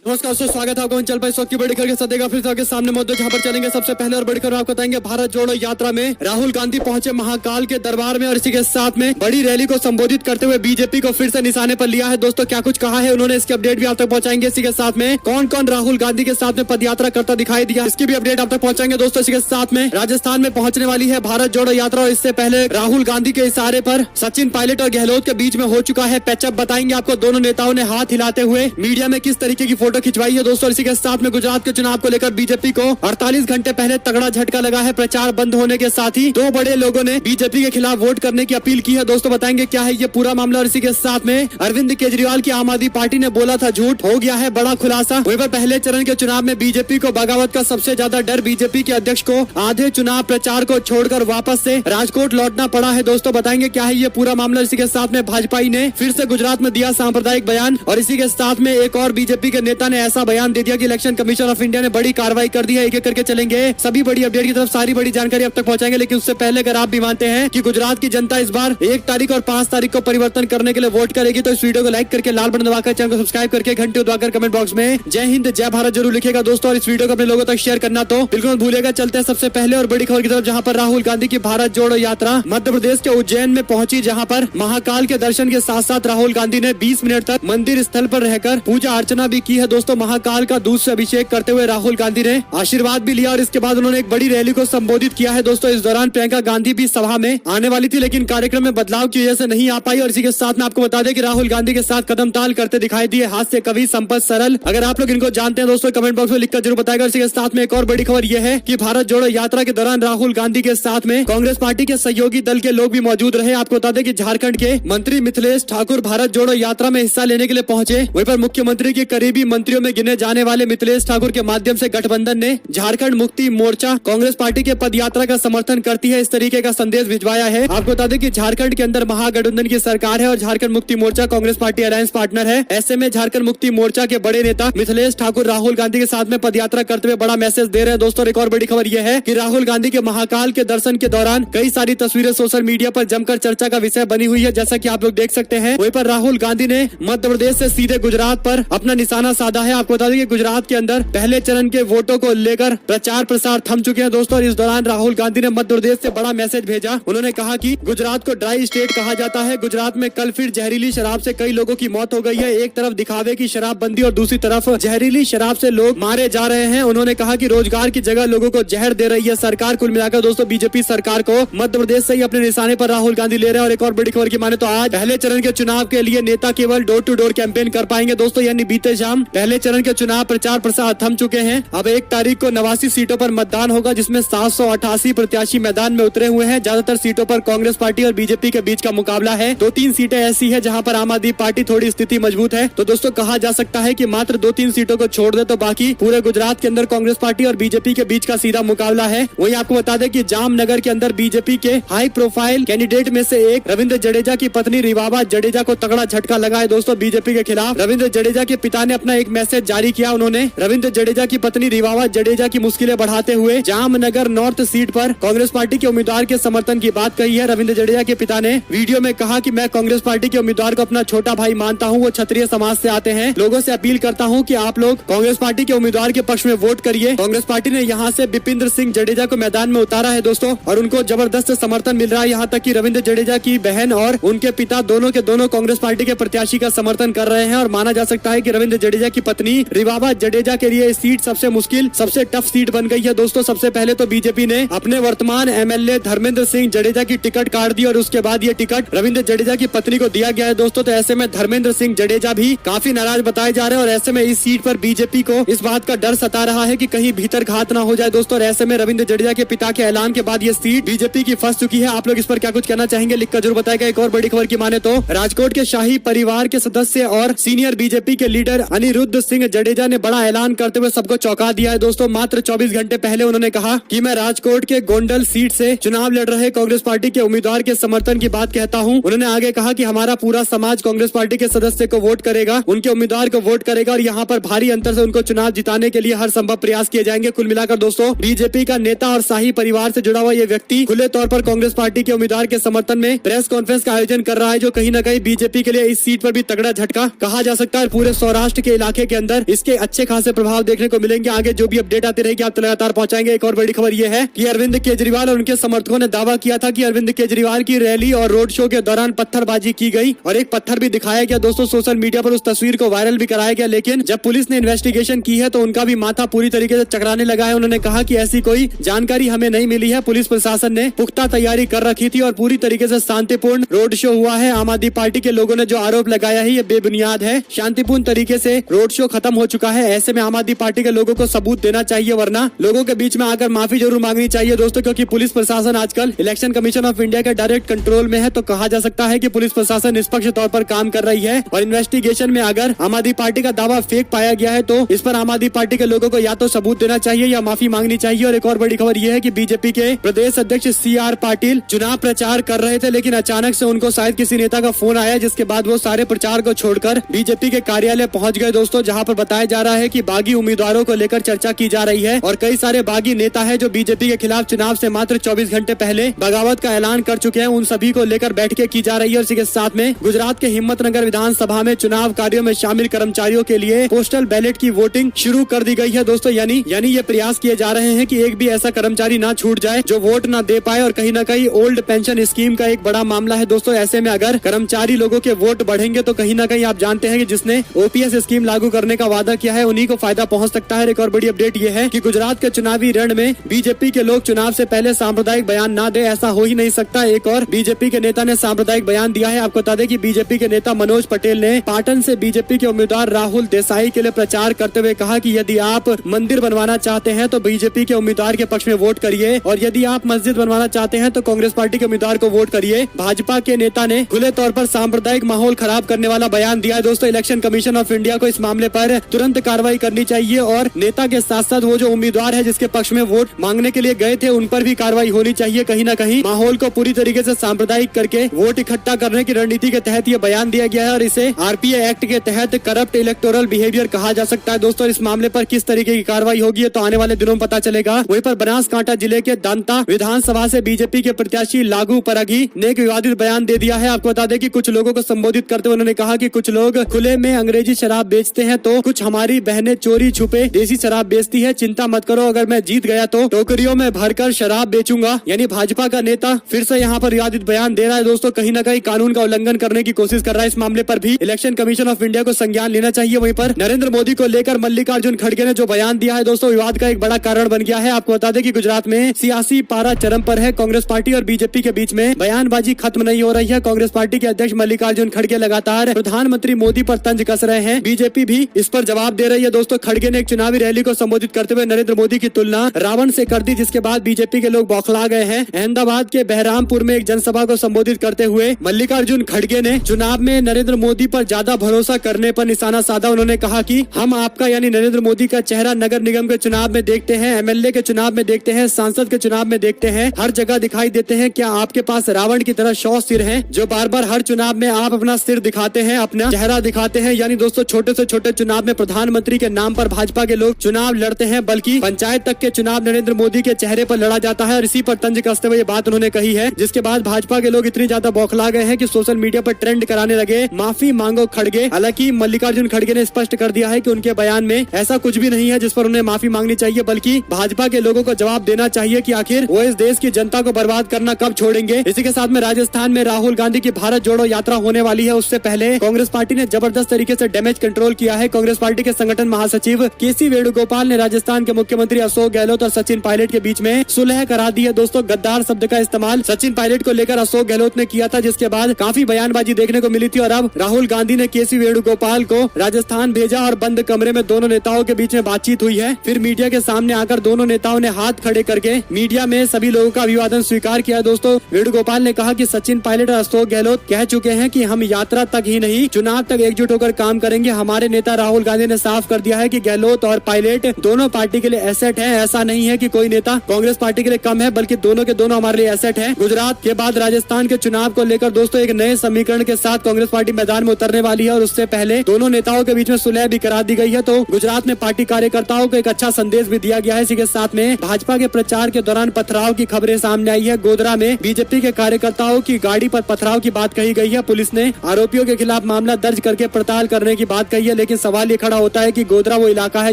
नमस्कार दोस्तों, स्वागत है आपका चल पाए की बड़ी खबर के साथ देगा फिर आपके सामने मुद्दे जहां पर चलेंगे। सबसे पहले और बड़ी खबर आपको बताएंगे, भारत जोड़ो यात्रा में राहुल गांधी पहुंचे महाकाल के दरबार में और इसी के साथ में बड़ी रैली को संबोधित करते हुए बीजेपी को फिर से निशाने पर लिया है। दोस्तों क्या कुछ कहा है उन्होंने, इसकी अपडेट भी आप तक पहुंचाएंगे। इसी के साथ में कौन कौन राहुल गांधी के साथ में पदयात्रा करता दिखाई दिया, इसकी भी अपडेट आप तक पहुंचाएंगे। दोस्तों इसी के साथ में राजस्थान में पहुंचने वाली है भारत जोड़ो यात्रा और इससे पहले राहुल गांधी के इशारे पर सचिन पायलट और गहलोत के बीच में हो चुका है पैचअप। बताएंगे आपको दोनों नेताओं ने हाथ हिलाते हुए मीडिया में किस तरीके की फोटो खिंचवाई है। दोस्तों इसी के साथ में गुजरात के चुनाव को लेकर बीजेपी को 48 घंटे पहले तगड़ा झटका लगा है। प्रचार बंद होने के साथ ही दो बड़े लोगों ने बीजेपी के खिलाफ वोट करने की अपील की है। दोस्तों बताएंगे क्या है ये पूरा मामला और इसी के साथ में अरविंद केजरीवाल की आम आदमी पार्टी ने बोला था झूठ, हो गया है बड़ा खुलासा। वहीं पर पहले चरण के चुनाव में बीजेपी को बगावत का सबसे ज्यादा डर बीजेपी के अध्यक्ष को आधे चुनाव प्रचार को छोड़कर वापस से राजकोट लौटना पड़ा है। दोस्तों बताएंगे क्या है ये पूरा मामला। इसी के साथ में भाजपा ने फिर से गुजरात में दिया सांप्रदायिक बयान और इसी के साथ में एक और बीजेपी के नेता ने ऐसा बयान दे दिया कि इलेक्शन कमीशन ऑफ इंडिया ने बड़ी कार्रवाई कर दी है। एक एक करके चलेंगे सभी बड़ी अपडेट की तरफ, सारी बड़ी जानकारी अब तक पहुंचाएंगे। लेकिन उससे पहले अगर आप भी मानते हैं कि गुजरात की जनता इस बार 1 तारीख और 5 तारीख को परिवर्तन करने के लिए वोट करेगी तो इस वीडियो को लाइक करके लाल बटन दबाकर चैनल को सब्सक्राइब करके घंटी दबाकर कमेंट बॉक्स में जय हिंद जय भारत जरूर लिखेगा। दोस्तों और इस वीडियो को अपने लोगों तक शेयर करना तो बिल्कुल भूलेगा। चलते हैं सबसे पहले और बड़ी खबर की तरफ, जहां पर राहुल गांधी की भारत जोड़ो यात्रा मध्य प्रदेश के उज्जैन में पहुंची, जहां पर महाकाल के दर्शन के साथ साथ राहुल गांधी ने 20 मिनट तक मंदिर स्थल पर रहकर पूजा अर्चना भी की है। दोस्तों महाकाल का दूध से अभिषेक करते हुए राहुल गांधी ने आशीर्वाद भी लिया और इसके बाद उन्होंने एक बड़ी रैली को संबोधित किया है। दोस्तों इस दौरान प्रियंका गांधी भी सभा में आने वाली थी लेकिन कार्यक्रम में बदलाव की वजह से नहीं आ पाई। और इसी के साथ में आपको बता दें कि राहुल गांधी के साथ कदम ताल करते दिखाई दिए हास्य कवि संपत सरल। अगर आप लोग इनको जानते हैं दोस्तों कमेंट बॉक्स में लिखकर जरूर बताएगा। इसी के साथ में एक और बड़ी खबर यह है कि भारत जोड़ो यात्रा के दौरान राहुल गांधी के साथ में कांग्रेस पार्टी के सहयोगी दल के लोग भी मौजूद रहे। आपको बता दें कि झारखंड के मंत्री मिथिलेश ठाकुर भारत जोड़ो यात्रा में हिस्सा लेने के लिए पहुंचे। वहीं पर मुख्यमंत्री के करीबी मंत्रियों में गिने जाने वाले मिथिलेश ठाकुर के माध्यम से गठबंधन ने झारखंड मुक्ति मोर्चा कांग्रेस पार्टी के पद यात्रा का समर्थन करती है, इस तरीके का संदेश भिजवाया है। आपको बता दें कि झारखंड के अंदर महागठबंधन की सरकार है और Jharkhand Mukti Morcha Congress party alliance partner है। ऐसे में झारखंड मुक्ति मोर्चा के बड़े नेता मिथिलेश ठाकुर राहुल गांधी के साथ में पदयात्रा करते हुए बड़ा मैसेज दे रहे हैं। दोस्तों एक और बड़ी खबर यह है कि राहुल गांधी के महाकाल के दर्शन के दौरान कई सारी तस्वीरें सोशल मीडिया पर जमकर चर्चा का विषय बनी हुई है, जैसा कि आप लोग देख सकते हैं। वहीं पर राहुल गांधी ने मध्य प्रदेश से सीधे गुजरात पर अपना निशाना साधा है। आपको बता दें कि गुजरात के अंदर पहले चरण के वोटों को लेकर प्रचार प्रसार थम चुके हैं। दोस्तों इस दौरान राहुल गांधी ने मध्य प्रदेश से बड़ा मैसेज भेजा। उन्होंने कहा कि गुजरात को ड्राई स्टेट कहा जाता है। गुजरात में कल फिर जहरीली शराब से कई लोगों की मौत हो गई है। एक तरफ दिखावे की शराबबंदी और दूसरी तरफ जहरीली शराब से लोग मारे जा रहे हैं। उन्होंने कहा कि रोजगार की जगह लोगों को जहर दे रही है सरकार। कुल मिलाकर दोस्तों बीजेपी सरकार को मध्य प्रदेश से ही अपने निशाने पर राहुल गांधी ले रहे हैं। और एक और बड़ी खबर की माने तो आज पहले चरण के चुनाव के लिए नेता केवल डोर टू डोर कैंपेन कर पाएंगे। दोस्तों यानी बीते शाम पहले चरण के चुनाव प्रचार प्रसार थम चुके हैं। अब 1 तारीख को 89 सीटों पर मतदान होगा, जिसमें 788 प्रत्याशी मैदान में उतरे हुए हैं। ज्यादातर सीटों पर कांग्रेस पार्टी और बीजेपी के बीच का मुकाबला है। 2-3 सीटें ऐसी है जहां पर आम आदमी पार्टी थोड़ी स्थिति मजबूत है। तो दोस्तों कहा जा सकता है कि मात्र 2-3 सीटों को छोड़ दे तो बाकी पूरे गुजरात के अंदर कांग्रेस पार्टी और बीजेपी के बीच का सीधा मुकाबला है। वहीं आपको बता दें कि जामनगर के अंदर बीजेपी के हाई प्रोफाइल कैंडिडेट में से एक रविंद्र जडेजा की पत्नी रिवाबा जडेजा को तगड़ा झटका लगा है। दोस्तों बीजेपी के खिलाफ रविंद्र जडेजा के पिता ने अपना एक मैसेज जारी किया। उन्होंने रविंद्र जडेजा की पत्नी रिवाबा जडेजा की मुश्किलें बढ़ाते हुए जामनगर नॉर्थ सीट पर कांग्रेस पार्टी के उम्मीदवार के समर्थन की बात कही है। रविंद्र जडेजा के पिता ने वीडियो में कहा कि मैं कांग्रेस पार्टी के उम्मीदवार को अपना छोटा भाई मानता हूं, वो क्षत्रिय समाज से आते हैं। लोगों से अपील करता हूं कि आप लोग कांग्रेस पार्टी के उम्मीदवार के पक्ष में वोट करिए। कांग्रेस पार्टी ने यहां से बिपिंदर सिंह जडेजा को मैदान में उतारा है दोस्तों और उनको जबरदस्त समर्थन मिल रहा है। यहाँ तक कि रविंद्र जडेजा की बहन और उनके पिता दोनों के दोनों कांग्रेस पार्टी के प्रत्याशी का समर्थन कर रहे हैं। और माना जा सकता है कि रविंद्र जडेजा की पत्नी रिवाबा जडेजा के लिए सीट सबसे मुश्किल सबसे टफ सीट बन गई है। दोस्तों सबसे पहले तो बीजेपी ने अपने वर्तमान एमएलए धर्मेंद्र सिंह जडेजा की टिकट काट दी और उसके बाद ये टिकट रविंद्र जडेजा की पत्नी को दिया गया है। दोस्तों तो ऐसे में धर्मेंद्र सिंह जडेजा भी काफी नाराज बताए जा रहे हैं और ऐसे में इस सीट पर बीजेपी को इस बात का डर सता रहा है कि कहीं भीतर घात ना हो जाए। दोस्तों और ऐसे में रविंद्र जडेजा के पिता के ऐलान के बाद ये सीट बीजेपी की फंस चुकी है। आप लोग इस पर क्या कुछ कहना चाहेंगे लिखकर जरूर बताएगा। एक और बड़ी खबर की माने तो राजकोट के शाही परिवार के सदस्य और सीनियर बीजेपी के लीडर अनिरुद्ध सिंह जडेजा ने बड़ा ऐलान करते हुए सबको चौंका दिया है। दोस्तों मात्र 24 घंटे पहले उन्होंने कहा कि मैं राजकोट के गोंडल सीट से चुनाव लड़ रहे कांग्रेस पार्टी के उम्मीदवार के समर्थन की बात कहता हूं। उन्होंने आगे कहा कि हमारा पूरा समाज कांग्रेस पार्टी के सदस्य को वोट करेगा, उनके उम्मीदवार को वोट करेगा और यहाँ पर भारी अंतर से उनको चुनाव जिताने के लिए हर संभव प्रयास किए जाएंगे। कुल मिलाकर दोस्तों बीजेपी का नेता और शाही परिवार से जुड़ा हुआ ये व्यक्ति खुले तौर पर कांग्रेस पार्टी के उम्मीदवार के समर्थन में प्रेस कॉन्फ्रेंस का आयोजन कर रहा है, जो कहीं न कहीं बीजेपी के लिए इस सीट पर भी तगड़ा झटका कहा जा सकता है। पूरे सौराष्ट्र के इलाके इलाके के अंदर इसके अच्छे खासे प्रभाव देखने को मिलेंगे। आगे जो भी अपडेट आती रहेगी आप लगातार पहुंचाएंगे। एक और बड़ी खबर ये है कि अरविंद केजरीवाल और उनके समर्थकों ने दावा किया था कि अरविंद केजरीवाल की रैली और रोड शो के दौरान पत्थरबाजी की गई और एक पत्थर भी दिखाया गया। दोस्तों सोशल मीडिया पर उस तस्वीर को वायरल भी कराया गया, लेकिन जब पुलिस ने इन्वेस्टिगेशन की है तो उनका भी माथा पूरी तरीके से चकराने लगा है। उन्होंने कहा कि ऐसी कोई जानकारी हमें नहीं मिली है। पुलिस प्रशासन ने पुख्ता तैयारी कर रखी थी और पूरी तरीके से शांतिपूर्ण रोड शो हुआ है। आम आदमी पार्टी के लोगों ने जो आरोप लगाया है ये बेबुनियाद है। शांतिपूर्ण तरीके से रोड शो खत्म हो चुका है। ऐसे में आम आदमी पार्टी के लोगों को सबूत देना चाहिए, वरना लोगों के बीच में आकर माफी जरूर मांगनी चाहिए दोस्तों, क्योंकि पुलिस प्रशासन आजकल इलेक्शन कमीशन ऑफ इंडिया के डायरेक्ट कंट्रोल में है। तो कहा जा सकता है कि पुलिस प्रशासन निष्पक्ष तौर पर काम कर रही है और इन्वेस्टिगेशन में अगर आम आदमी पार्टी का दावा फेक पाया गया है तो इस पर आम आदमी पार्टी के लोगों को या तो सबूत देना चाहिए या माफी मांगनी चाहिए। और एक और बड़ी खबर यह है कि बीजेपी के प्रदेश अध्यक्ष CR पाटिल चुनाव प्रचार कर रहे थे, लेकिन अचानक से उनको शायद किसी नेता का फोन आया, जिसके बाद वो सारे प्रचार को छोड़कर बीजेपी के कार्यालय पहुंच गए दोस्तों, जहां पर बताया जा रहा है कि बागी उम्मीदवारों को लेकर चर्चा की जा रही है और कई सारे बागी नेता है जो बीजेपी के खिलाफ चुनाव से मात्र 24 घंटे पहले बगावत का ऐलान कर चुके हैं। उन सभी को लेकर बैठकें की जा रही है और इसी के साथ में गुजरात के हिम्मतनगर विधानसभा में चुनाव कार्यों में शामिल कर्मचारियों के लिए पोस्टल बैलेट की वोटिंग शुरू कर दी गई है दोस्तों। यानी ये प्रयास किए जा रहे हैं कि एक भी ऐसा कर्मचारी ना छूट जाए जो वोट ना दे पाए। और कहीं ना कहीं ओल्ड पेंशन स्कीम का एक बड़ा मामला है दोस्तों। ऐसे में अगर कर्मचारी लोगों के वोट बढ़ेंगे तो कहीं ना कहीं आप जानते हैं कि जिसने OPS स्कीम लागू करने का वादा किया है उन्हीं को फायदा पहुंच सकता है। एक और बड़ी अपडेट ये है कि गुजरात के चुनावी रण में बीजेपी के लोग चुनाव से पहले सांप्रदायिक बयान ना दे, ऐसा हो ही नहीं सकता। एक और बीजेपी के नेता ने सांप्रदायिक बयान दिया है। आपको बता दें कि बीजेपी के नेता मनोज पटेल ने पाटन से बीजेपी के उम्मीदवार राहुल देसाई के लिए प्रचार करते हुए कहा कि यदि आप मंदिर बनवाना चाहते हैं तो बीजेपी के उम्मीदवार के पक्ष में वोट करिए और यदि आप मस्जिद बनवाना चाहते हैं तो कांग्रेस पार्टी के उम्मीदवार को वोट करिए। भाजपा के नेता ने खुले तौर पर सांप्रदायिक माहौल खराब करने वाला बयान दिया है दोस्तों। इलेक्शन कमीशन ऑफ इंडिया को इस मामले पर तुरंत कार्रवाई करनी चाहिए और नेता के साथ साथ वो जो उम्मीदवार है जिसके पक्ष में वोट मांगने के लिए गए थे उन पर भी कार्रवाई होनी चाहिए। कहीं न कहीं माहौल को पूरी तरीके से सांप्रदायिक करके वोट इकट्ठा करने की रणनीति के तहत ये बयान दिया गया है और इसे RPA एक्ट के तहत करप्ट इलेक्टोरल बिहेवियर कहा जा सकता है दोस्तों। इस मामले पर किस तरीके की कार्रवाई होगी तो आने वाले दिनों में पता चलेगा। वहीं पर बनासकांठा जिले के दांता विधानसभा से बीजेपी के प्रत्याशी लागू परगी ने एक विवादित बयान दे दिया है। आपको बता दें कि कुछ लोगों को संबोधित करते हुए उन्होंने कहा कि कुछ लोग खुले में अंग्रेजी शराब बेचते हैं तो कुछ हमारी बहनें चोरी छुपे देसी शराब बेचती है। चिंता मत करो, अगर मैं जीत गया तो टोकरियों में भरकर शराब बेचूंगा। यानी भाजपा का नेता फिर से यहाँ पर विवादित बयान दे रहा है दोस्तों। कहीं न कहीं कानून का उल्लंघन करने की कोशिश कर रहा है। इस मामले पर भी इलेक्शन कमीशन ऑफ इंडिया को संज्ञान लेना चाहिए। वहीं पर नरेंद्र मोदी को लेकर मल्लिकार्जुन खड़गे ने जो बयान दिया है दोस्तों विवाद का एक बड़ा कारण बन गया है। आपको बता दें कि गुजरात में सियासी पारा चरम पर है। कांग्रेस पार्टी और बीजेपी के बीच में बयानबाजी खत्म नहीं हो रही है। कांग्रेस पार्टी के अध्यक्ष मल्लिकार्जुन खड़गे लगातार प्रधानमंत्री मोदी पर तंज कस रहे हैं। बीजेपी भी इस पर जवाब दे रही है दोस्तों। खड़गे ने एक चुनावी रैली को संबोधित करते हुए नरेंद्र मोदी की तुलना रावण से कर दी, जिसके बाद बीजेपी के लोग बौखला गए हैं। अहमदाबाद के बहरामपुर में एक जनसभा को संबोधित करते हुए मल्लिकार्जुन खड़गे ने चुनाव में नरेंद्र मोदी पर ज्यादा भरोसा करने पर निशाना साधा। उन्होंने कहा कि हम आपका यानी नरेंद्र मोदी का चेहरा नगर निगम के चुनाव में देखते हैं, MLA के चुनाव में देखते हैं, सांसद के चुनाव में देखते हैं, हर जगह दिखाई देते हैं। क्या आपके पास रावण की तरह 100 सिर हैं जो बार बार हर चुनाव में आप अपना सिर दिखाते हैं, अपना चेहरा दिखाते हैं। यानी दोस्तों छोटे से छोटे चुनाव में प्रधानमंत्री के नाम पर भाजपा के लोग चुनाव लड़ते हैं, बल्कि पंचायत तक के चुनाव नरेंद्र मोदी के चेहरे पर लड़ा जाता है और इसी पर तंज कसते हुए ये बात उन्होंने कही है। जिसके बाद भाजपा के लोग इतनी ज्यादा बौखला गए हैं कि सोशल मीडिया पर ट्रेंड कराने लगे, माफी मांगो खड़गे। हालांकि मल्लिकार्जुन खड़गे ने स्पष्ट कर दिया है कि उनके बयान में ऐसा कुछ भी नहीं है जिस पर उन्हें माफी मांगनी चाहिए, बल्कि भाजपा के लोगों को जवाब देना चाहिए कि आखिर वो इस देश की जनता को बर्बाद करना कब छोड़ेंगे। इसी के साथ में राजस्थान में राहुल गांधी की भारत जोड़ो यात्रा होने वाली है। उससे पहले कांग्रेस पार्टी ने जबरदस्त तरीके से डैमेज कंट्रोल किया है। कांग्रेस पार्टी के संगठन महासचिव KC वेणुगोपाल ने राजस्थान के मुख्यमंत्री अशोक गहलोत और सचिन पायलट के बीच में सुलह करा दी है दोस्तों। गद्दार शब्द का इस्तेमाल सचिन पायलट को लेकर अशोक गहलोत ने किया था, जिसके बाद काफी बयानबाजी देखने को मिली थी और अब राहुल गांधी ने KC वेणुगोपाल को राजस्थान भेजा और बंद कमरे में दोनों नेताओं के बीच में बातचीत हुई है। फिर मीडिया के सामने आकर दोनों नेताओं ने हाथ खड़े करके मीडिया में सभी लोगों का अभिवादन स्वीकार किया दोस्तों। वेणुगोपाल ने कहा कि सचिन पायलट और अशोक गहलोत कह चुके हैं कि हम यात्रा तक ही नहीं चुनाव तक एकजुट होकर काम करेंगे। हमारे नेता राहुल गांधी ने साफ कर दिया है कि गहलोत और पायलट दोनों पार्टी के लिए एसेट है। ऐसा नहीं है कि कोई नेता कांग्रेस पार्टी के लिए कम है, बल्कि दोनों के दोनों हमारे लिए एसेट है। गुजरात के बाद राजस्थान के चुनाव को लेकर दोस्तों एक नए समीकरण के साथ कांग्रेस पार्टी मैदान में उतरने वाली है और उससे पहले दोनों नेताओं के बीच में सुलह भी करा दी गई है। तो गुजरात में पार्टी कार्यकर्ताओं को एक अच्छा संदेश भी दिया गया है। इसी के साथ में भाजपा के प्रचार के दौरान पथराव की खबरें सामने आई है। गोधरा में बीजेपी के कार्यकर्ताओं की गाड़ी पर पथराव की बात कही गई है। पुलिस ने आरोपियों के खिलाफ मामला दर्ज करके पड़ताल करने की बात कही है, लेकिन सवाल ये खड़ा होता है कि गोधरा वो इलाका है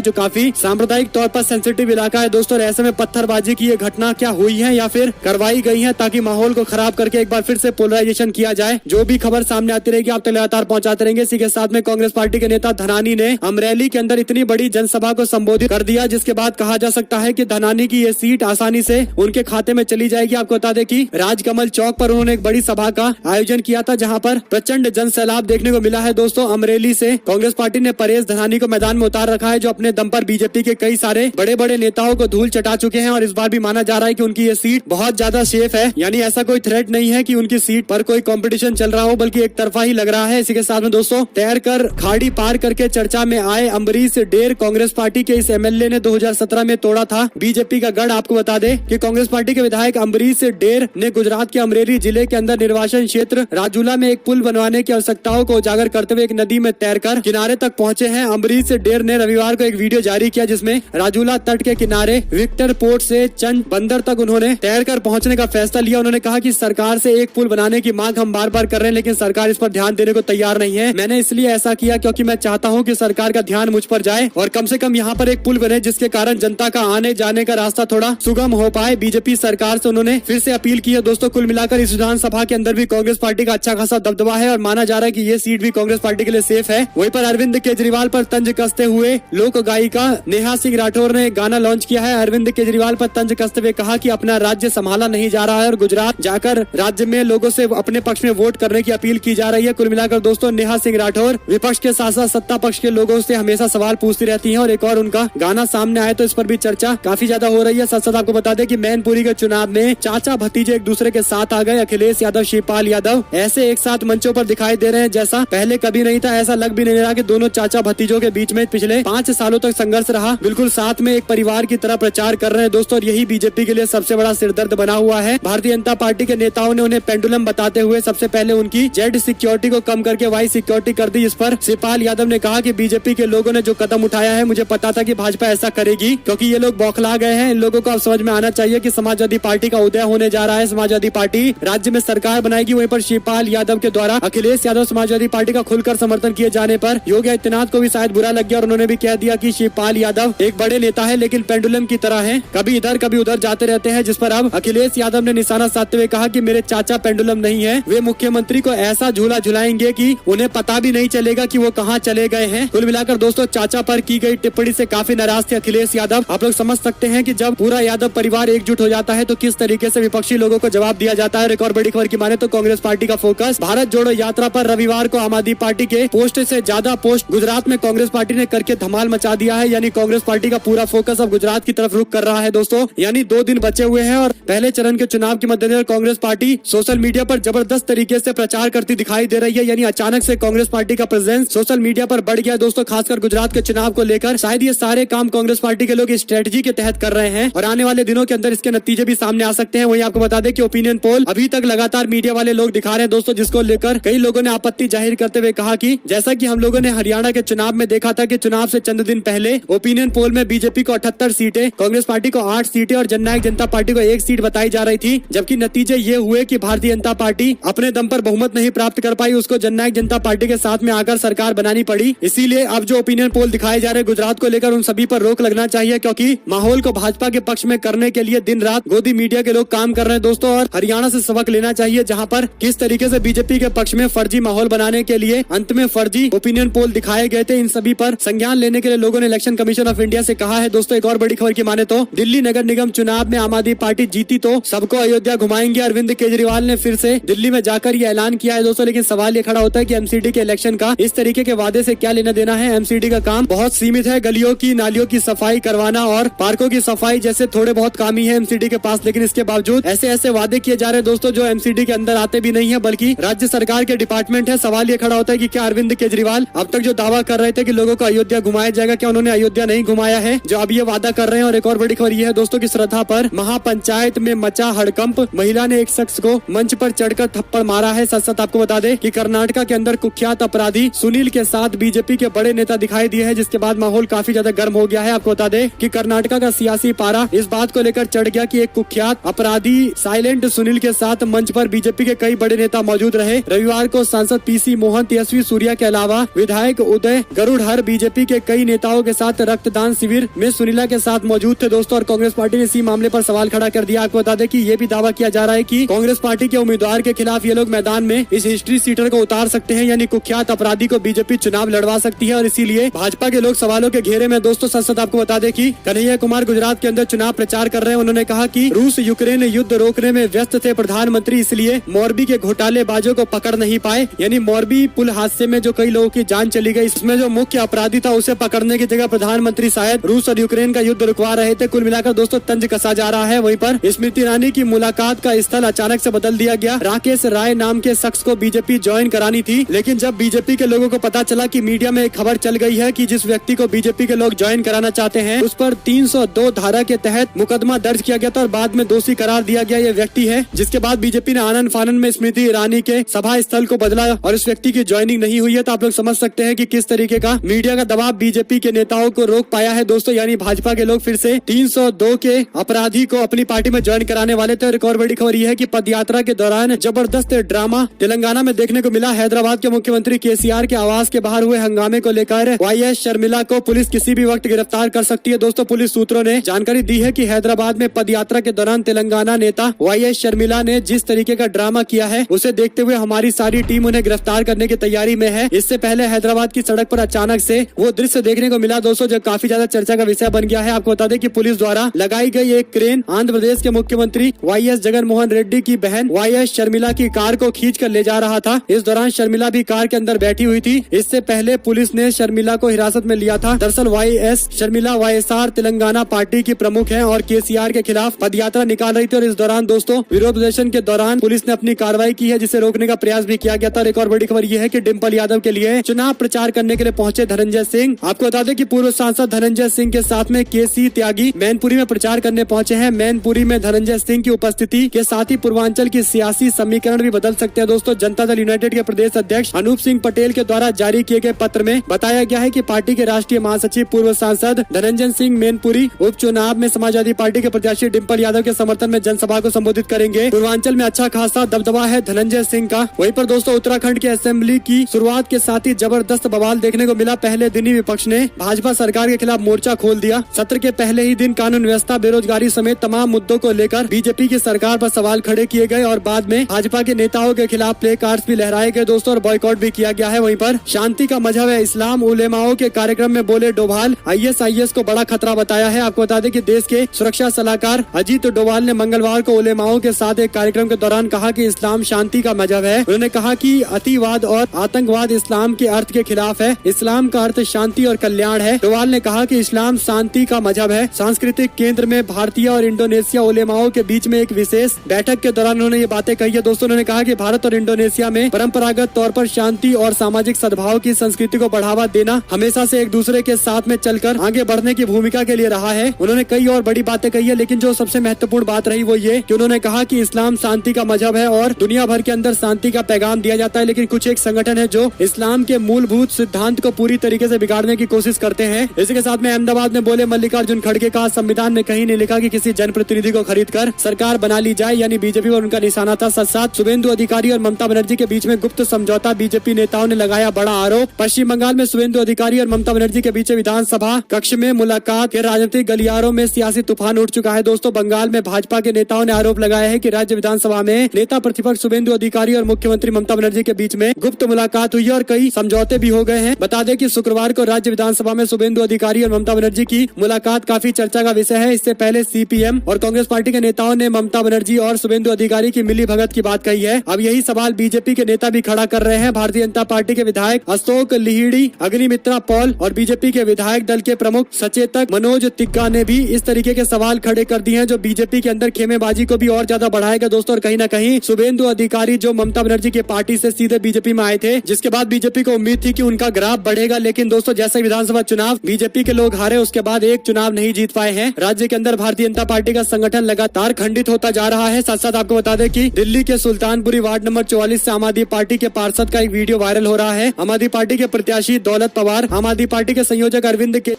जो काफी सांप्रदायिक तौर पर सेंसिटिव इलाका है दोस्तों। ऐसे में पत्थरबाजी की ये घटना क्या हुई है या फिर करवाई गई है ताकि माहौल को खराब करके एक बार फिर से पोलराइजेशन किया जाए। जो भी खबर सामने आती रहेगी आप तक लगातार पहुंचाते रहेंगे। इसी के साथ में कांग्रेस पार्टी के नेता धनानी ने अमरेली के अंदर इतनी बड़ी जनसभा को संबोधित कर दिया, जिसके बाद कहा जा सकता है कि धनानी की ये सीट आसानी से उनके खाते में चली जाएगी। आपको बता दें कि राजकमल चौक पर उन्होंने एक बड़ी सभा का आयोजन किया था, जहां पर प्रचंड जन सैलाब देखने को मिला है दोस्तों। अमरेली से कांग्रेस पार्टी ने परेश धनानी को मैदान में उतार रखा है, जो अपने दम पर बीजेपी के कई सारे बड़े बड़े नेताओं को धूल चटा चुके हैं। और इस बार भी माना जा रहा है कि उनकी ये सीट बहुत ज्यादा सेफ है, यानी ऐसा कोई थ्रेट नहीं है कि उनकी सीट पर कोई कंपटीशन चल रहा हो, बल्कि एक तरफा ही लग रहा है। इसी के साथ में दोस्तों तैर कर खाड़ी पार करके चर्चा में आए अम्बरीश डेर, कांग्रेस पार्टी के इस एमएलए ने 2017 में तोड़ा था बीजेपी का गढ़। आपको बता दें कि कांग्रेस पार्टी के विधायक अम्बरीश डेर ने गुजरात के अमरेली जिले के अंदर निर्वाचन क्षेत्र राजूला में एक पुल बनवाने की आवश्यकताओं को उजागर करते हुए एक नदी में तैरकर किनारे तक पहुंचे हैं। अम्बरीश डेर ने रविवार को एक वीडियो जारी किया, जिसमें राजूला तट के किनारे विक्टर पोर्ट से चंद बंदर तक उन्होंने तैरकर पहुंचने का फैसला लिया। उन्होंने कहा कि सरकार से एक पुल बनाने की मांग हम बार बार कर रहे हैं, लेकिन सरकार इस पर ध्यान देने को तैयार नहीं है। मैंने इसलिए ऐसा किया क्योंकि मैं चाहता हूं कि सरकार का ध्यान मुझ पर जाए और कम से कम यहां पर एक पुल बने, जिसके कारण जनता का आने जाने का रास्ता थोड़ा सुगम हो पाए। बीजेपी सरकार से उन्होंने फिर से अपील की है दोस्तों। कुल मिलाकर इस विधानसभा के अंदर भी कांग्रेस पार्टी का अच्छा खासा दबदबा है और माना जा रहा है कि ये सीट भी कांग्रेस पार्टी के लिए सेफ है। वहीं पर अरविंद केजरीवाल पर तंज कसते हुए लोक गायिका नेहा सिंह राठौर ने गाना लॉन्च किया है। अरविंद केजरीवाल पर तंज कसते हुए कहा कि अपना राज्य संभाला नहीं जा रहा है और गुजरात जाकर राज्य में लोगों से अपने पक्ष में वोट करने की अपील की जा रही है। कुल मिलाकर दोस्तों नेहा सिंह राठौर विपक्ष के साथ साथ सत्ता पक्ष के लोगों से हमेशा सवाल पूछती रहती हैं और एक और उनका गाना सामने आए तो इस पर भी चर्चा काफी ज्यादा हो रही है। साथ साथ आपको बता दें कि मैनपुरी के चुनाव में चाचा भतीजे एक दूसरे के साथ आ गए। अखिलेश यादव शिवपाल यादव ऐसे एक साथ मंचों पर दिखाई दे रहे हैं जैसा पहले कभी नहीं था। ऐसा लग भी नहीं रहा कि दोनों चाचा भतीजों के बीच में पिछले 5 सालों तक संघर्ष रहा। बिल्कुल साथ में एक परिवार की तरह प्रचार कर रहे हैं दोस्तों, और यही बीजेपी के लिए सबसे बड़ा सिरदर्द बना हुआ है। भारतीय जनता पार्टी के नेताओं ने उन्हें पेंडुलम बताते हुए सबसे पहले उनकी जेड सिक्योरिटी को कम करके वाई सिक्योरिटी कर दी। इस पर शिवपाल यादव ने कहा कि बीजेपी के लोगों ने जो कदम उठाया है, मुझे पता था कि भाजपा ऐसा करेगी, क्योंकि ये लोग बौखला गए हैं। इन लोगों को अब समझ में आना चाहिए कि समाजवादी पार्टी का उदय होने जा रहा है। समाजवादी पार्टी राज्य में सरकार बनाएगी। वहीं पर शिवपाल यादव के द्वारा अखिलेश यादव समाजवादी पार्टी का खुलकर समर्थन किए जाने पर योगी आदित्यनाथ को भी शायद बुरा लग गया और उन्होंने भी कह दिया कि शिवपाल यादव एक बड़े नेता है, लेकिन पेंडुलम की तरह है, कभी इधर कभी उधर जाते रहते हैं। जिस पर अब अखिलेश यादव ने निशाना साधते हुए कहा कि मेरे चाचा पेंडुलम नहीं है, वे मुख्यमंत्री को ऐसा झूला झुलाएंगे कि उन्हें पता भी नहीं चलेगा कि वो कहां चले गए हैं। कुल मिलाकर दोस्तों चाचा पर की गई टिप्पणी से काफी नाराज थे अखिलेश यादव। आप लोग समझ सकते हैं कि जब पूरा यादव परिवार एकजुट हो जाता है तो किस तरीके से विपक्षी लोगों को जवाब दिया जाता है। एक और बड़ी खबर की माने तो कांग्रेस पार्टी का फोकस भारत जोड़ो यात्रा पर रविवार को आम आदमी पार्टी के पोस्ट से ज्यादा पोस्ट गुजरात में कांग्रेस पार्टी ने करके धमाल मचा दिया है। यानी कांग्रेस पार्टी का पूरा फोकस अब गुजरात की तरफ रुख कर रहा है दोस्तों। यानी 2 दिन बचे हुए हैं और पहले चरण के चुनाव के मद्देनजर कांग्रेस पार्टी सोशल मीडिया पर जबरदस्त तरीके से प्रचार करती दिखाई दे रही है। यानी अचानक से कांग्रेस पार्टी का प्रेजेंस सोशल मीडिया पर बढ़ गया दोस्तों, खासकर गुजरात के चुनाव को लेकर। शायद ये सारे काम कांग्रेस पार्टी के लोग स्ट्रेटजी के तहत कर रहे हैं और आने वाले दिनों के अंदर इसके नतीजे भी सामने आ सकते हैं। वहीं आपको बता दें कि ओपिनियन पोल अभी तक लगातार मीडिया वाले लोग दिखा रहे हैं दोस्तों, जिसको लेकर कई लोगों ने आपत्ति जाहिर करते हुए कहा कि जैसा कि हम लोगों ने हरियाणा के चुनाव में देखा था कि चुनाव से चंद दिन पहले ओपिनियन पोल में बीजेपी को 78 सीटें, कांग्रेस पार्टी को 8 सीटें और जननायक जनता पार्टी को 1 सीट बताई जा रही थी, जबकि नतीजे ये हुए कि भारतीय जनता पार्टी अपने दम पर बहुमत नहीं प्राप्त कर पाई। उसको जननायक जनता पार्टी के साथ में आकर सरकार बनानी पड़ी। इसीलिए अब जो ओपिनियन पोल दिखाए जा रहे हैं गुजरात को लेकर, उन सभी पर रोक लगना चाहिए, क्योंकि माहौल को भाजपा के पक्ष में करने के लिए दिन रात गोदी मीडिया के लोग काम कर रहे हैं दोस्तों। और हरियाणा से सबक लेना चाहिए, जहां पर किस तरीके से बीजेपी के पक्ष में फर्जी माहौल बनाने के लिए अंत में फर्जी ओपिनियन पोल दिखाए गए थे। इन सभी पर संज्ञान लेने के लिए लोगों ने इलेक्शन कमीशन ऑफ इंडिया से कहा है दोस्तों। एक और बड़ी खबर की माने तो दिल्ली नगर निगम चुनाव में आम आदमी पार्टी जीती तो सबको अयोध्या घुमाएंगे। अरविंद केजरीवाल ने फिर से दिल्ली में जाकर ये ऐलान किया है दोस्तों। लेकिन सवाल ये खड़ा होता है कि एमसीडी के इलेक्शन का इस तरीके के वादे से क्या लेना देना है। एमसीडी का काम बहुत सीमित है, गलियों की नालियों की सफाई करवाना और पार्कों की सफाई जैसे थोड़े बहुत काम ही है एमसीडी के पास। लेकिन इसके बावजूद ऐसे ऐसे वादे किए जा रहे हैं दोस्तों जो एमसीडी के अंदर आते भी नहीं है, बल्कि राज्य सरकार के डिपार्टमेंट है। सवाल ये खड़ा होता है कि क्या अरविंद केजरीवाल अब तक जो दावा कर रहे थे कि लोगों को अयोध्या घुमाया जाएगा, क्या उन्होंने अयोध्या नहीं घुमाया है जो अब ये वादा कर रहे हैं। और एक और बड़ी खबर ये है दोस्तों की श्रद्धा पर महापंचायत में मचा हड़कंप, महिला ने एक शख्स को मंच पर चढ़कर थप्पड़ मारा है। साथ साथ आपको बता दें कि कर्नाटका के अंदर कुख्यात अपराधी सुनील के साथ बीजेपी के बड़े नेता दिखाई दिए हैं, जिसके बाद माहौल काफी ज्यादा गर्म हो गया है। आपको बता दें कि कर्नाटका का सियासी पारा इस बात को लेकर चढ़ गया कि एक कुख्यात अपराधी साइलेंट सुनील के साथ मंच पर बीजेपी के कई बड़े नेता मौजूद रहे। रविवार को सांसद पीसी मोहन, तेजस्वी सूर्या के अलावा विधायक विधायक उदय गरुड़हर बीजेपी के कई नेताओं के साथ रक्तदान शिविर में सुनीला के साथ मौजूद थे दोस्तों। और कांग्रेस पार्टी ने इसी मामले पर सवाल खड़ा कर दिया। आपको बता दें कि ये भी दावा किया जा रहा है कि कांग्रेस पार्टी के उम्मीदवार के खिलाफ ये लोग मैदान में इस हिस्ट्री सीटर को उतार सकते हैं, यानी कुख्यात अपराधी को बीजेपी चुनाव लड़वा सकती है। और इसीलिए भाजपा के लोग सवालों के घेरे में दोस्तों। सच आपको बता दें कि कन्हैया कुमार गुजरात के अंदर चुनाव प्रचार कर रहे हैं। उन्होंने कहा कि रूस यूक्रेन युद्ध रोकने में व्यस्त थे प्रधानमंत्री, इसलिए मोरबी के घोटालेबाजों को पकड़ नहीं पाए। यानी मोरबी पुल हादसे में जो कई लोगों की जान चली गई, इसमें जो मुख्य अपराधी था उसे पकड़ने की जगह प्रधानमंत्री शायद रूस और यूक्रेन का युद्ध रुकवा रहे थे। कुल मिलाकर दोस्तों तंज कसा जा रहा है। वहीं पर स्मृति ईरानी की मुलाकात का स्थल अचानक से बदल दिया गया। राकेश राय नाम के शख्स को बीजेपी ज्वाइन करानी थी, लेकिन जब बीजेपी के लोगों को पता चला कि मीडिया में एक खबर चल गई है कि जिस व्यक्ति को बीजेपी के लोग ज्वाइन कराना चाहते हैं उस पर 302 धारा के तहत मुकदमा दर्ज किया गया था और बाद में दोषी करार दिया गया ये व्यक्ति है, जिसके बाद बीजेपी ने आनन फानन में स्मृति ईरानी के सभा स्थल को बदला और इस व्यक्ति की ज्वाइनिंग नहीं हुई है। तो आप लोग समझ सकते हैं कि किस तरीके का मीडिया का दबाव बीजेपी के नेताओं को रोक पाया है दोस्तों। यानी भाजपा के लोग फिर से 302 के अपराधी को अपनी पार्टी में ज्वाइन कराने वाले थे। और एक और बड़ी खबर यह है कि पदयात्रा के दौरान जबरदस्त ड्रामा तेलंगाना में देखने को मिला। हैदराबाद के मुख्यमंत्री केसीआर के आवास के बाहर हुए हंगामे को लेकर वाईएस शर्मिला को पुलिस किसी भी वक्त गिरफ्तार कर सकती है दोस्तों। पुलिस सूत्रों ने जानकारी दी है कि हैदराबाद में पदयात्रा के दौरान तेलंगाना नेता वाईएस शर्मिला ने जिस तरीके का ड्रामा किया है उसे देखते हुए हमारी सारी टीम उन्हें गिरफ्तार करने की तैयारी में है। इससे पहले हैदराबाद की सड़क पर अचानक से वो दृश्य देखने को मिला दोस्तों, जो काफी ज्यादा चर्चा का विषय बन गया है। आपको बता दें कि पुलिस द्वारा लगाई गई एक क्रेन आंध्र प्रदेश के मुख्यमंत्री वाईएस जगन मोहन रेड्डी की बहन वाईएस शर्मिला की कार को खींच कर ले जा रहा था। इस दौरान शर्मिला भी कार के अंदर बैठी हुई थी। इससे पहले पुलिस ने शर्मिला को हिरासत में लिया था। दरअसल YS Sharmila YSR Telangana party की प्रमुख है और केसीआर के खिलाफ पदयात्रा निकाल रही थी। और इस दौरान दोस्तों विरोध प्रदर्शन के दौरान पुलिस ने अपनी कार्रवाई की है, जिसे रोकने का प्रयास भी किया गया था। और एक और बड़ी खबर यह है कि डिम्पल यादव के लिए चुनाव प्रचार करने के लिए पहुंचे धनंजय सिंह। आपको बता दें कि पूर्व सांसद धनंजय सिंह के साथ में केसी त्यागी मैनपुरी में प्रचार करने पहुंचे हैं। मैनपुरी में धनंजय सिंह की उपस्थिति के साथ ही पूर्वांचल की सियासी समीकरण भी बदल सकते हैं दोस्तों। जनता दल यूनाइटेड के प्रदेश अध्यक्ष अनूप सिंह पटेल के द्वारा जारी किए गए पत्र में बताया गया है कि पार्टी के राष्ट्रीय महासचिव पूर्व सांसद धनंजय सिंह मैनपुरी उपचुनाव में समाजवादी पार्टी के प्रत्याशी डिम्पल यादव के समर्थन में जनसभा को संबोधित करेंगे। पूर्वांचल में अच्छा खासा दबदबा है धनंजय सिंह का। वहीं पर दोस्तों उत्तराखंड के असेंबली की शुरुआत के साथ ही जबरदस्त बवाल देखने को मिला। पहले दिन ही विपक्ष ने भाजपा सरकार के खिलाफ मोर्चा खोल दिया। सत्र के पहले ही दिन कानून व्यवस्था, बेरोजगारी समेत तमाम मुद्दों को लेकर बीजेपी की सरकार पर सवाल खड़े किए गए और बाद में भाजपा के नेताओं के खिलाफ प्ले कार्ड्स भी लहराए गए दोस्तों और बॉयकॉट भी किया गया है। वहीं पर शांति का मजहब है इस्लाम उलेमाओं के कार्यक्रम में बोले डोभाल, आईएसआईएस को बड़ा खतरा बताया है। आपको बता दें कि देश के सुरक्षा सलाहकार अजीत डोभाल ने मंगलवार को उलेमाओं के साथ एक कार्यक्रम के दौरान कहा कि इस्लाम शांति का मजहब है। उन्होंने कहा कि अतिवाद और आतंकवाद इस्लाम के अर्थ के खिलाफ है। इस्लाम का अर्थ शांति और कल्याण है। डोभाल ने कहा कि इस्लाम शांति का मजहब है। सांस्कृतिक केंद्र में भारतीय और इंडोनेशिया उलेमाओं के बीच में एक विशेष बैठक के दौरान उन्होंने ये बातें कही है दोस्तों। उन्होंने कहा कि भारत और इंडोनेशिया में परंपरागत तौर पर शांति और सामाजिक सद्भाव की संस्कृति को बढ़ावा देना हमेशा से एक दूसरे के साथ में चलकर आगे बढ़ने की भूमिका के लिए रहा है। उन्होंने कई और बड़ी बातें कही है, लेकिन जो सबसे महत्वपूर्ण बात रही वो ये कि उन्होंने कहा कि इस्लाम शांति का मजहब है और दुनिया भर के अंदर शांति का पैगाम दिया जाता है, लेकिन कुछ एक संगठन है जो इस्लाम के मूलभूत सिद्धांत को पूरी तरीके से बिगाड़ने की कोशिश करते हैं। इसी के साथ में अहमदाबाद में बोले मल्लिकार्जुन खड़गे, कहा संविधान में कहीं नहीं लिखा कि किसी जनप्रतिनिधि को खरीद कर सरकार बना ली जाए, यानी बीजेपी पर उनका निशाना था। साथ शुभेंदु अधिकारी और ममता बनर्जी के बीच में गुप्त समझौता, बीजेपी नेताओं ने लगाया बड़ा आरोप। पश्चिम बंगाल में शुभेंदु अधिकारी और ममता बनर्जी के बीच विधानसभा कक्ष में मुलाकात के राजनीतिक गलियारों में सियासी तूफान उठ चुका है दोस्तों। बंगाल में भाजपा के नेताओं ने आरोप लगाया है कि राज्य विधानसभा में नेता प्रतिपक्ष शुभेंदु अधिकारी और मुख्यमंत्री ममता बनर्जी के बीच में गुप्त मुलाकात हुई और कई समझौते भी हो गए हैं। बता दें कि शुक्रवार को राज्य विधानसभा में शुभेंदु अधिकारी और ममता बनर्जी की मुलाकात काफी चर्चा का विषय है। इससे पहले सीपीएम और कांग्रेस पार्टी के नेताओं ने ममता बनर्जी और शुभेंदु अधिकारी की मिली भगत की बात कही है। अब यही सवाल बीजेपी के नेता भी खड़ा कर रहे हैं। भारतीय जनता पार्टी के विधायक अशोक लिहिड़ी, अग्निमित्रा पॉल और बीजेपी के विधायक दल के प्रमुख सचेतक मनोज तिग्गा ने भी इस तरीके के सवाल खड़े कर दिए हैं, जो बीजेपी के अंदर खेमेबाजी को भी और ज्यादा बढ़ाएगा दोस्तों। और कहीं न कहीं शुभेंदु अधिकारी जो ममता बनर्जी की पार्टी से सीधे बीजेपी में आए थे, जिसके बाद बीजेपी को उम्मीद थी कि उनका ग्राफ बढ़ेगा, लेकिन दोस्तों जैसे विधानसभा चुनाव बीजेपी के लोग हारे, उसके बाद एक चुनाव नहीं जीत पाए हैं। राज्य के अंदर भारतीय जनता पार्टी का संगठन लगातार खंडित होता जा रहा है। साथ साथ आपको बता दें कि दिल्ली के सुल्तानपुरी वार्ड नंबर 44 से आम आदमी पार्टी के पार्षद का एक वीडियो वायरल हो रहा है। आम आदमी पार्टी के प्रत्याशी दौलत पवार, आम आदमी पार्टी के संयोजक अरविंद के